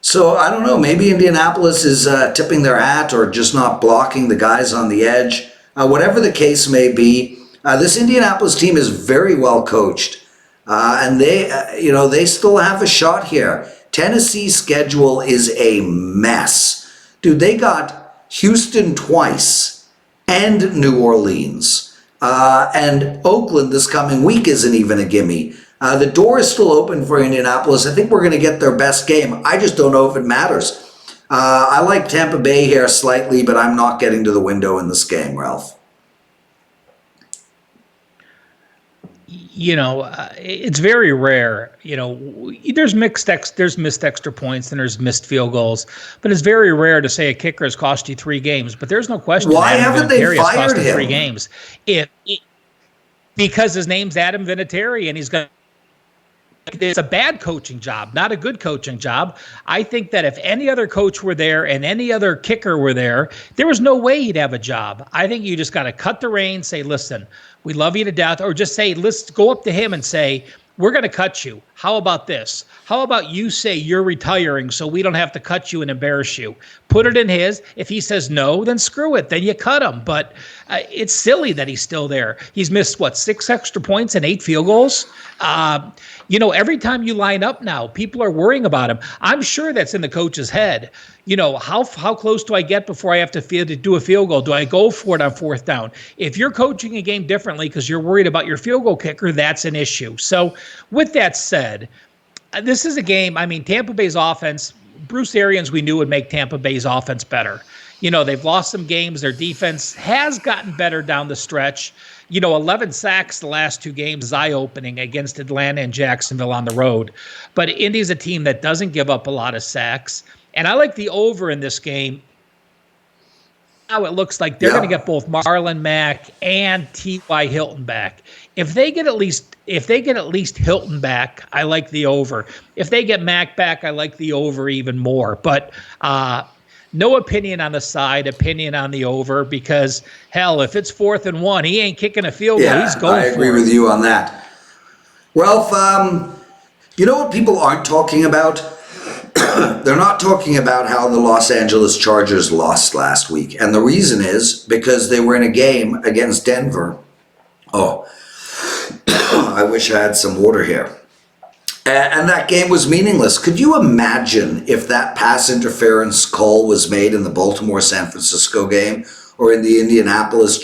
So I don't know, maybe Indianapolis is tipping their hat or just not blocking the guys on the edge. Whatever the case may be, this Indianapolis team is very well coached, and they still have a shot here. Tennessee's schedule is a mess. Dude, they got Houston twice and New Orleans. And Oakland this coming week isn't even a gimme. The door is still open for Indianapolis. I think we're going to get their best game. I just don't know if it matters. I like Tampa Bay here slightly, but I'm not getting to the window in this game, Ralph. It's very rare. There's missed extra points and there's missed field goals, but it's very rare to say a kicker has cost you 3 games. But there's no question. Why haven't they fired him? 3 games. Because his name's Adam Vinatieri, and he's going. It's a bad coaching job, not a good coaching job. I think that if any other coach were there and any other kicker were there was no way he'd have a job. I think you just got to cut the reins, say, listen, we love you to death, or just say, let's go up to him and say, we're going to cut you. How about this? How about you say you're retiring so we don't have to cut you and embarrass you? Put it in his. If he says no, then screw it. Then you cut him. But it's silly that he's still there. He's missed, 6 extra points and 8 field goals? Every time you line up now, people are worrying about him. I'm sure that's in the coach's head. How close do I get before I have to do a field goal? Do I go for it on 4th down? If you're coaching a game differently because you're worried about your field goal kicker, that's an issue. So with that said, this is a game, Tampa Bay's offense, Bruce Arians we knew would make Tampa Bay's offense better. They've lost some games. Their defense has gotten better down the stretch. 11 sacks the last 2 games is eye-opening against Atlanta and Jacksonville on the road. But Indy's a team that doesn't give up a lot of sacks. And I like the over in this game. Now it looks like they're going to get both Marlon Mack and T.Y. Hilton back. If they get at least Hilton back, I like the over. If they get Mack back, I like the over even more. But no opinion on the side, opinion on the over, because hell, if it's 4th and 1, he ain't kicking a field goal. He's going for it. I agree with you on that. Ralph, you know what people aren't talking about? They're not talking about how the Los Angeles Chargers lost last week. And the reason is because they were in a game against Denver. Oh, I wish I had some water here. And that game was meaningless. Could you imagine if that pass interference call was made in the Baltimore-San Francisco game or in the Indianapolis,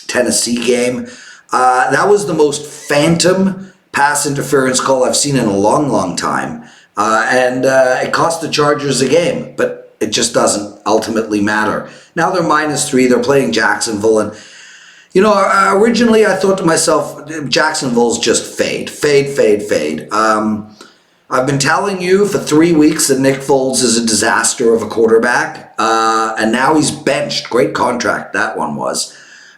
Tennessee game? That was the most phantom pass interference call I've seen in a long, long time. And it cost the Chargers a game, but it just doesn't ultimately matter. Now they're -3. They're playing Jacksonville. And, originally I thought to myself, Jacksonville's just fade. I've been telling you for 3 weeks that Nick Foles is a disaster of a quarterback. And now he's benched. Great contract that one was.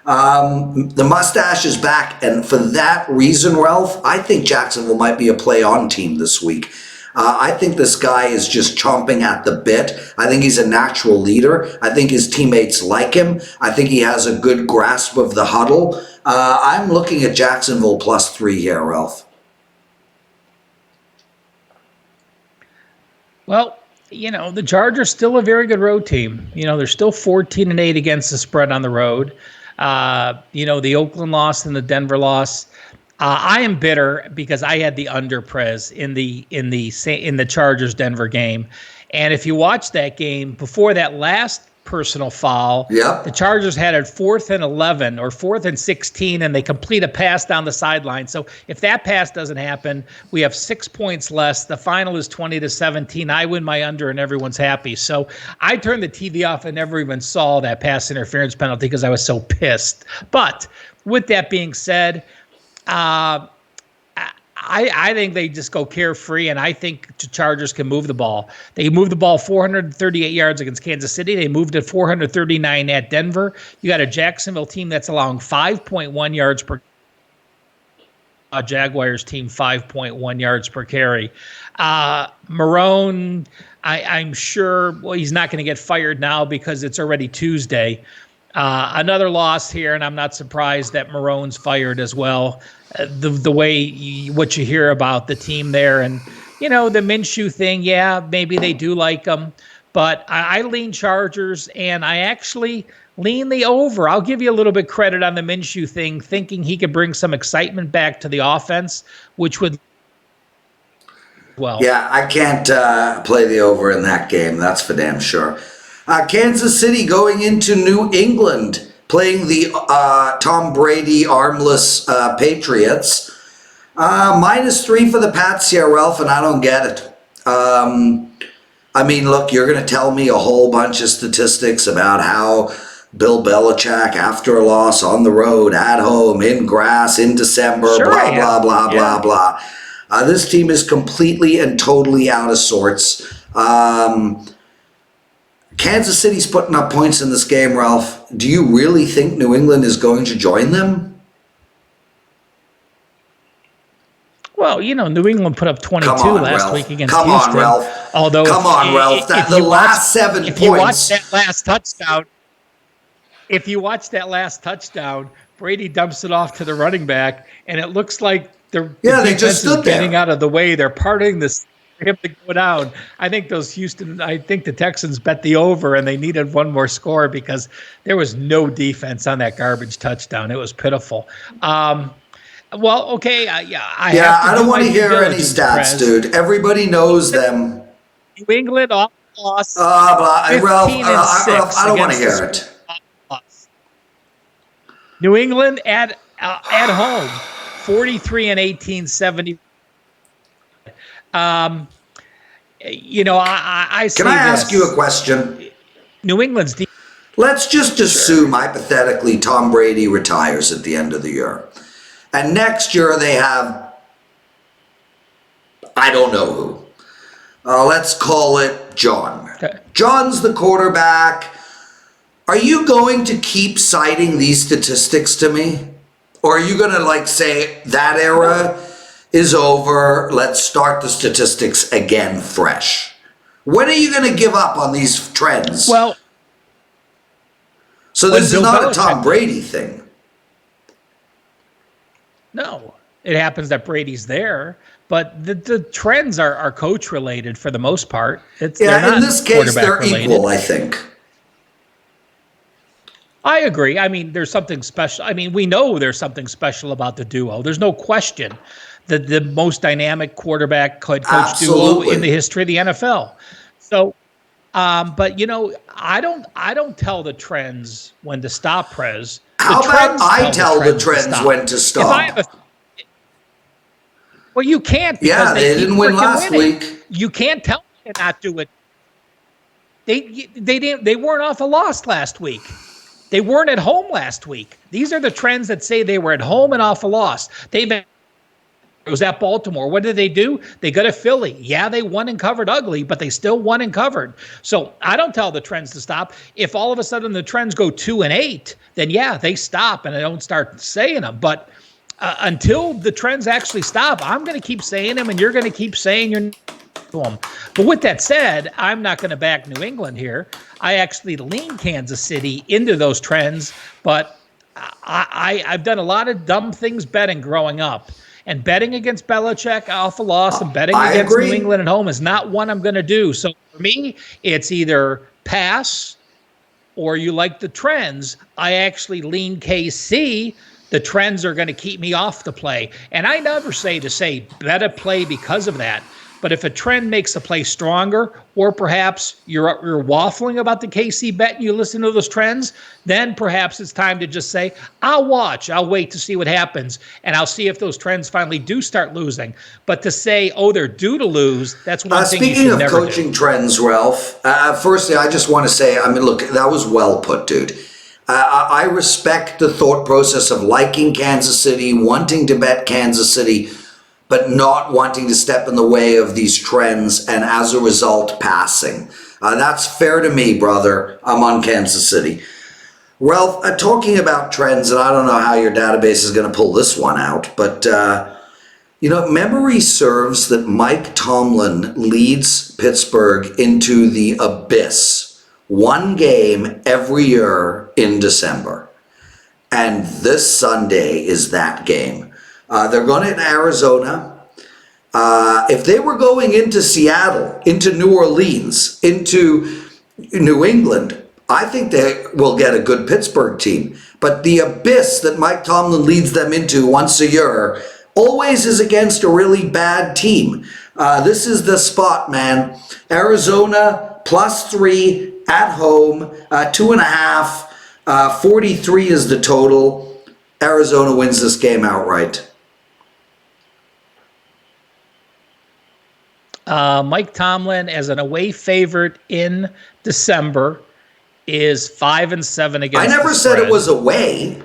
The mustache is back, and for that reason, Ralph, I think Jacksonville might be a play-on team this week. I think this guy is just chomping at the bit. I think he's a natural leader. I think his teammates like him. I think he has a good grasp of the huddle. I'm looking at Jacksonville +3 here, Ralph. Well, the Chargers still a very good road team. They're still 14-8 against the spread on the road. The Oakland loss and the Denver loss. I am bitter because I had the under Prez in the Chargers Denver game, and if you watch that game before that last personal foul, the Chargers had it 4th and 11 or 4th and 16, and they complete a pass down the sideline. So if that pass doesn't happen, we have 6 points less. The final is 20-17. I win my under, and everyone's happy. So I turned the TV off and never even saw that pass interference penalty because I was so pissed. But with that being said, I think they just go carefree, and I think the Chargers can move the ball. They moved the ball 438 yards against Kansas City. They moved it 439 at Denver. You got a Jacksonville team that's allowing 5.1 yards per Jaguars team 5.1 yards per carry. Marrone, I'm sure, he's not going to get fired now because it's already Tuesday. Another loss here, and I'm not surprised that Marrone's fired as well. The way what you hear about the team there, and the Minshew thing, maybe they do like him, but I lean Chargers, and I actually lean the over. I'll give you a little bit credit on the Minshew thing, thinking he could bring some excitement back to the offense, which would I can't play the over in that game. That's for damn sure. Kansas City going into New England, playing the Tom Brady armless Patriots. -3 for the Pats here, Ralph, and I don't get it. I mean, look, you're going to tell me a whole bunch of statistics about how Bill Belichick, after a loss on the road, at home, in grass, in December, Sure, blah, blah, blah, yeah. blah, blah. This team is completely and totally out of sorts. Kansas City's putting up points in this game, Ralph. Do you really think New England is going to join them? Well, New England put up 22 last week against Houston. Come on, Ralph. Although, Ralph. The last 7 points. If you watch that last touchdown, Brady dumps it off to the running back, and it looks like the they just stood there, getting out of the way. They're parting this for him to go down. I think the Texans bet the over, and they needed one more score because there was no defense on that garbage touchdown. It was pitiful. Well, okay, I don't want to hear any stats, dude. Everybody knows them. New England off loss. Ralph, I don't want to hear it. New England at home, 43-18, 70. I say Can I ask you a question? New England's defense. Let's just assume, hypothetically, Tom Brady retires at the end of the year. And next year they have, I don't know who. Let's call it John. Okay. John's the quarterback. Are you going to keep citing these statistics to me? Or are you going to say that era is over, let's start the statistics again fresh? When are you going to give up on these trends? Well, so this is not a Tom Brady thing. No, it happens that Brady's there, but the trends are coach related for the most part. In this case, they're related. Equal, I think. I agree. I mean, there's something special. I mean, we know there's something special about the duo. There's no question. The most dynamic quarterback head coach duo in the history of the NFL. So, but I don't tell the trends when to stop, Prez. How about I tell the trends when to stop? Well, you can't. Because they didn't win last week. You can't tell them to not do it. They weren't off a loss last week. They weren't at home last week. These are the trends that say they were at home and off a loss. It was at Baltimore. What did they do? They got a Philly. Yeah, they won and covered ugly, but they still won and covered. So I don't tell the trends to stop. If all of a sudden the trends go 2-8, then they stop and I don't start saying them. But until the trends actually stop, I'm going to keep saying them and you're going to keep saying you're them. But with that said, I'm not going to back New England here. I actually lean Kansas City into those trends, but I've done a lot of dumb things betting growing up. And betting against Belichick off a loss and betting against New England at home is not one I'm going to do. So for me, it's either pass or you like the trends. I actually lean KC. The trends are going to keep me off the play. And I never say bet a play because of that. But if a trend makes the play stronger, or perhaps you're waffling about the KC bet and you listen to those trends, then perhaps it's time to just say, I'll watch. I'll wait to see what happens, and I'll see if those trends finally do start losing. But to say, they're due to lose, that's one thing you should never do. Speaking of coaching trends, Ralph, firstly, I just want to say, look, that was well put, dude. I respect the thought process of liking Kansas City, wanting to bet Kansas City, but not wanting to step in the way of these trends and as a result passing. That's fair to me, brother. I'm on Kansas City. Ralph, talking about trends, and I don't know how your database is going to pull this one out, but memory serves that Mike Tomlin leads Pittsburgh into the abyss, one game every year in December. And this Sunday is that game. They're going to Arizona. If they were going into Seattle, into New Orleans, into New England, I think they will get a good Pittsburgh team. But the abyss that Mike Tomlin leads them into once a year always is against a really bad team. This is the spot, man. Arizona +3 at home, 2.5. 43 is the total. Arizona wins this game outright. Mike Tomlin, as an away favorite in December, is 5-7 against. I never said it was away.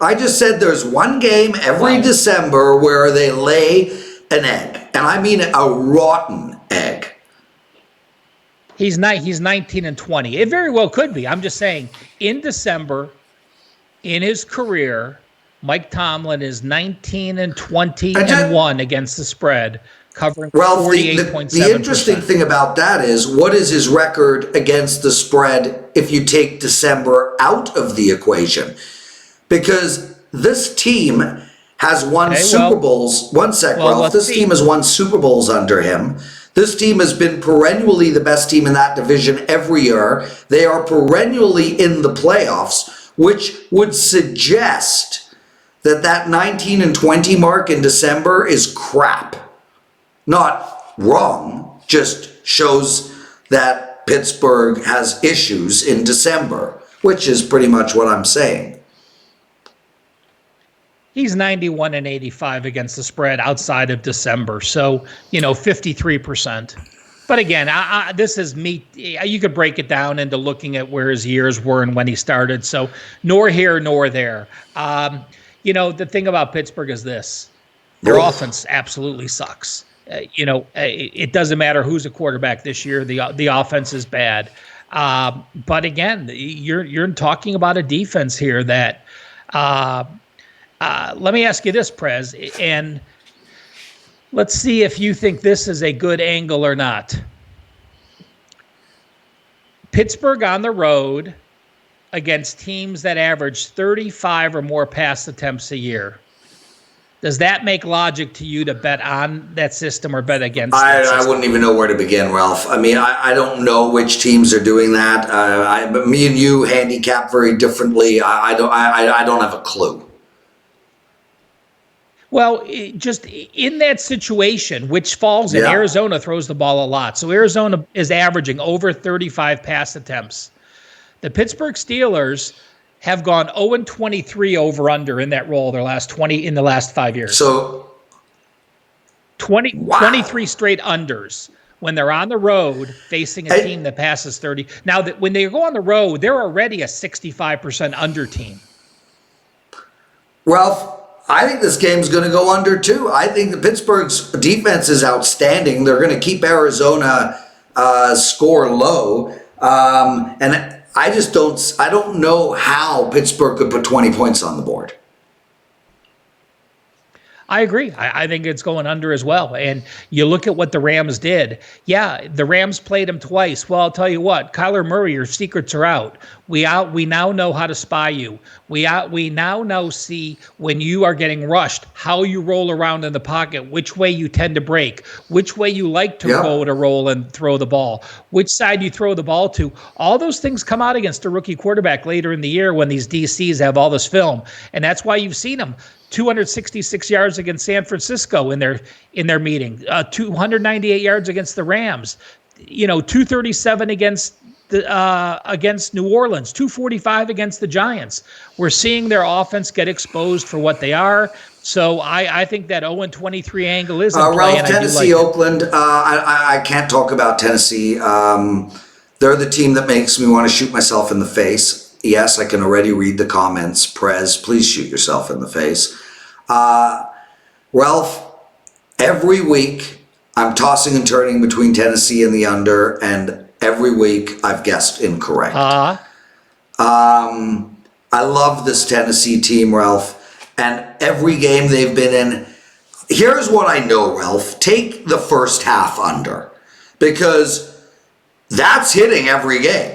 I just said there's one game every December where they lay an egg, and I mean a rotten egg. He's 19-20. It very well could be. I'm just saying, in December, in his career, Mike Tomlin is 19-20-1 against the spread, covering 48.7%. The interesting thing about that is, what is his record against the spread if you take December out of the equation? Because this team has won Super Bowls. One sec, Ralph. This team has won Super Bowls under him. This team has been perennially the best team in that division every year. They are perennially in the playoffs, which would suggest that 19-20 mark in December is crap. Not wrong, just shows that Pittsburgh has issues in December, which is pretty much what I'm saying. He's 91-85 against the spread outside of December. So, 53%. But again, this is me. You could break it down into looking at where his years were and when he started. So nor here nor there. The thing about Pittsburgh is this. Their offense absolutely sucks. It doesn't matter who's a quarterback this year. The offense is bad. But again, you're talking about a defense here that let me ask you this, Prez, and let's see if you think this is a good angle or not. Pittsburgh on the road against teams that average 35 or more pass attempts a year. Does that make logic to you to bet on that system or bet against that system? I wouldn't even know where to begin, Ralph. I mean, I don't know which teams are doing that. But me and you handicap very differently. I don't have a clue. Well, just in that situation, which falls in Arizona throws the ball a lot. So Arizona is averaging over 35 pass attempts. The Pittsburgh Steelers have gone 0-23 over under in that role in the last 5 years. So 23 straight unders when they're on the road facing a team that passes 30. Now, when they go on the road, they're already a 65% under team. Ralph, I think this game's going to go under too. I think the Pittsburgh's defense is outstanding. They're going to keep Arizona score low. And I don't know how Pittsburgh could put 20 points on the board. I agree. I think it's going under as well. And you look at what the Rams did. Yeah, the Rams played them twice. Well, I'll tell you what, Kyler Murray, your secrets are out. We now know how to spy you. We now see when you are getting rushed, how you roll around in the pocket, which way you tend to break, which way you like to go to roll and throw the ball, which side you throw the ball to. All those things come out against a rookie quarterback later in the year when these DCs have all this film. And that's why you've seen them. 266 yards against San Francisco in their meeting, 298 yards against the Rams, 237 against New Orleans, 245 against the Giants. We're seeing their offense get exposed for what they are. So I think that 0-23 angle is in play. Ralph, Tennessee, Oakland. I can't talk about Tennessee. They're the team that makes me want to shoot myself in the face. Yes, I can already read the comments. Prez, please shoot yourself in the face. Ralph, every week I'm tossing and turning between Tennessee and the under, and every week I've guessed incorrect. I love this Tennessee team, Ralph, and every game they've been in. Here's what I know, Ralph. Take the first half under, because that's hitting every game.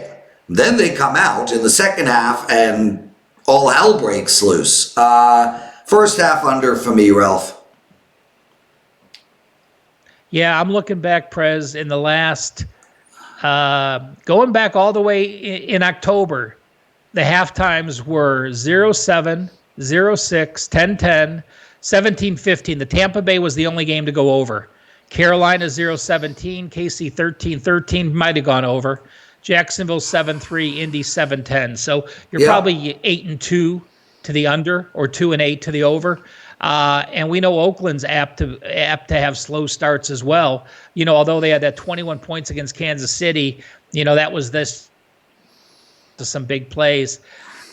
Then they come out in the second half and all hell breaks loose. First half under for me, Ralph. Yeah, I'm looking back, Prez, in the last, going back all the way in October, the half times were 0-7, 0-6, 10-10, 17-15. The Tampa Bay was the only game to go over. Carolina 0-17, KC 13-13, might have gone over. Jacksonville 7-3, Indy 7-10. So you're probably 8-2 to the under or 2-8 to the over. And we know Oakland's apt to have slow starts as well. Although they had that 21 points against Kansas City, that was to some big plays.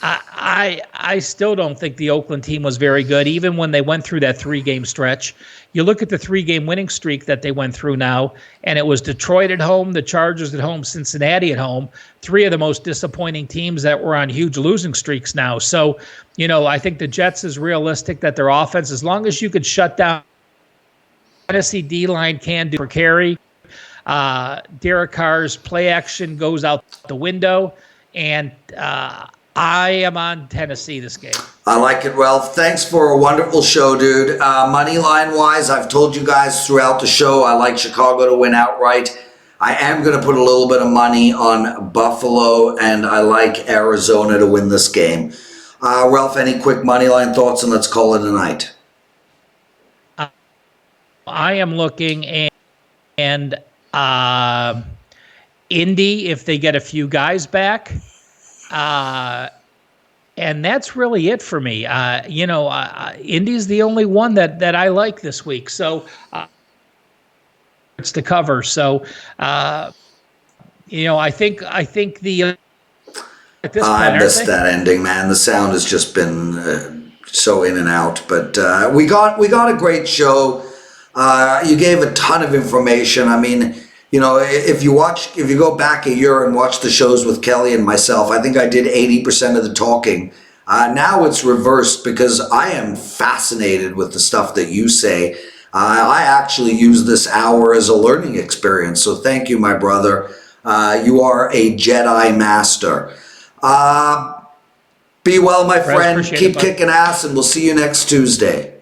I still don't think the Oakland team was very good, even when they went through that 3-game stretch. You look at the 3-game winning streak that they went through now, and it was Detroit at home, the Chargers at home, Cincinnati at home, 3 of the most disappointing teams that were on huge losing streaks now. So, I think the Jets is realistic that their offense, as long as you could shut down Tennessee D-line can do for carry, Derek Carr's play action goes out the window, and I am on Tennessee this game. I like it, Ralph. Thanks for a wonderful show, dude. Money line wise, I've told you guys throughout the show, I like Chicago to win outright. I am going to put a little bit of money on Buffalo, and I like Arizona to win this game. Ralph, any quick money line thoughts, and let's call it a night. I am looking and Indy, if they get a few guys back. And that's really it for me. Indy's the only one that I like this week. So it's to cover. So, I think the at this point, I missed that ending, man. The sound has just been so in and out. But we got a great show. You gave a ton of information. I mean, if you go back a year and watch the shows with Kelly and myself, I think I did 80% of the talking. Now it's reversed because I am fascinated with the stuff that you say. I actually use this hour as a learning experience. So thank you, my brother. You are a Jedi master. Be well, my friend. Keep kicking ass, and we'll see you next Tuesday.